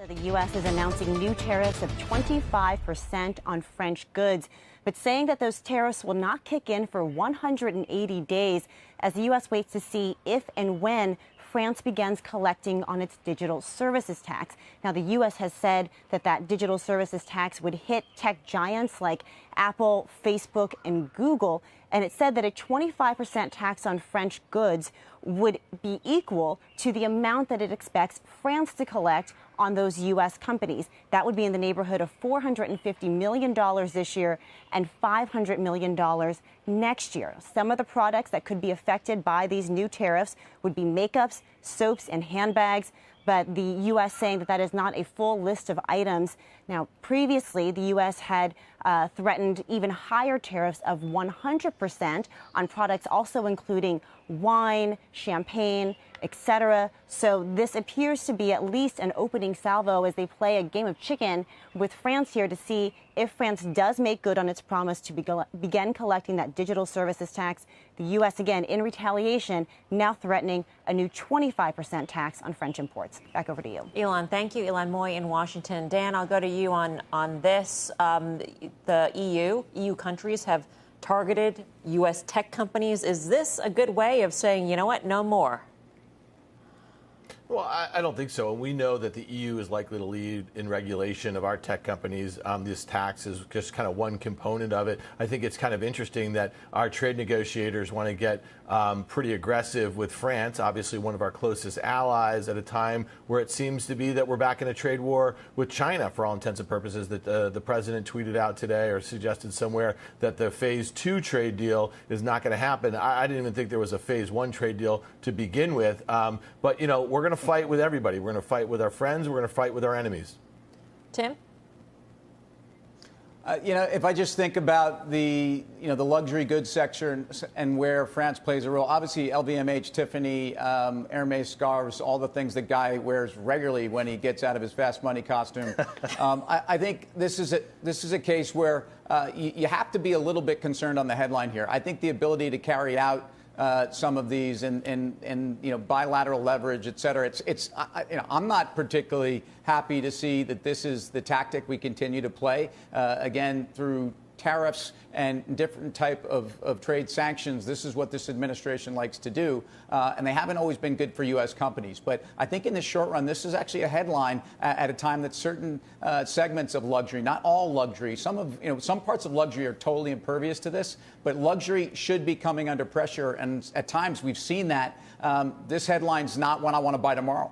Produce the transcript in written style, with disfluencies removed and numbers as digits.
The U.S. is announcing new tariffs of 25% on French goods, but saying that those tariffs will not kick in for 180 days as the U.S. waits to see if and when France begins collecting on its digital services tax. Now, the U.S. has said that that digital services tax would hit tech giants like Apple, Facebook, and Google, and it said that a 25% tax on French goods would be equal to the amount that it expects France to collect on those U.S. companies. That would be in the neighborhood of $450 million this year and $500 million next year. Some of the products that could be affected by these new tariffs would be makeups, soaps, and handbags. But the U.S. saying that that is not a full list of items. Now, previously, the U.S. had threatened even higher tariffs of 100% on products also including wine, champagne, etc. So this appears to be at least an opening salvo as they play a game of chicken with France here to see if France does make good on its promise to begin collecting that digital services tax. The U.S., again, in retaliation, now threatening a new 25% tax on French imports. Back over to you. Elon, thank you. Elon Moy in Washington. Dan, I'll go to you on this. The EU countries have targeted U.S. tech companies. Is this a good way of saying, you know what, no more? Well, I don't think so. And we know that the EU is likely to lead in regulation of our tech companies. This tax is just kind of one component of it. I think it's kind of interesting that our trade negotiators want to get pretty aggressive with France, obviously one of our closest allies, at a time where it seems to be that we're back in a trade war with China for all intents and purposes. That the president tweeted out today or suggested somewhere that the phase 2 trade deal is not going to happen. I didn't even think there was a phase 1 trade deal to begin with. But, you know, we're going to fight with everybody. We're going to fight with our friends. We're going to fight with our enemies. Tim? You know, if I just think about the luxury goods sector and where France plays a role, obviously LVMH, Tiffany, Hermes scarves, all the things that Guy wears regularly when he gets out of his Fast Money costume. I think this is a case where you have to be a little bit concerned on the headline here. I think the ability to carry out some of these and bilateral leverage, et cetera. I'm not particularly happy to see that this is the tactic we continue to play again through tariffs and different type of trade sanctions. This is what this administration likes to do, and they haven't always been good for U.S. companies. But I think in the short run, this is actually a headline at a time that certain segments of luxury, not all luxury, some parts of luxury are totally impervious to this, but luxury should be coming under pressure, and at times we've seen that. This headline's not one I want to buy tomorrow.